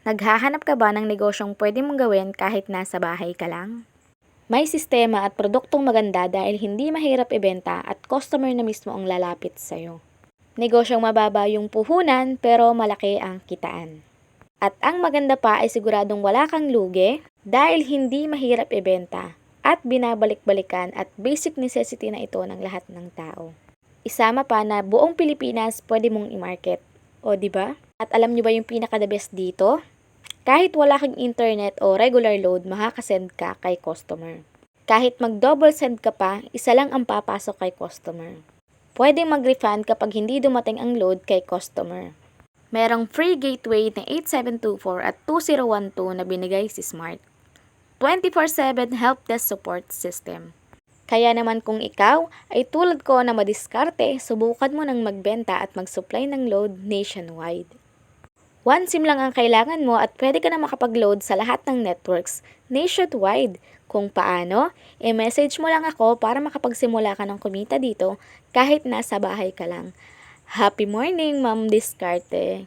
Naghahanap ka ba ng negosyong pwede mong gawin kahit nasa bahay ka lang? May sistema at produktong maganda dahil hindi mahirap ibenta at customer na mismo ang lalapit sa'yo. Negosyong mababa yung puhunan pero malaki ang kitaan. At ang maganda pa ay siguradong wala kang lugi dahil hindi mahirap ibenta at binabalik-balikan at basic necessity na ito ng lahat ng tao. Isama pa na buong Pilipinas pwede mong i-market. O di ba? At alam nyo ba yung pinaka-the best dito? Kahit wala kang internet o regular load, makakasend ka kay customer. Kahit mag-double send ka pa, isa lang ang papasok kay customer. Pwedeng mag-refund kapag hindi dumating ang load kay customer. Merong free gateway na 8724 at 2012 na binigay si Smart. 24/7 helpdesk support system. Kaya naman kung ikaw ay tulad ko na madiskarte, subukan mo nang magbenta at mag-supply ng load nationwide. One SIM lang ang kailangan mo at pwede ka na makapag-load sa lahat ng networks nationwide. Kung paano, i-message mo lang ako para makapagsimula ka ng kumita dito kahit nasa bahay ka lang. Happy morning, Ma'am Diskarte!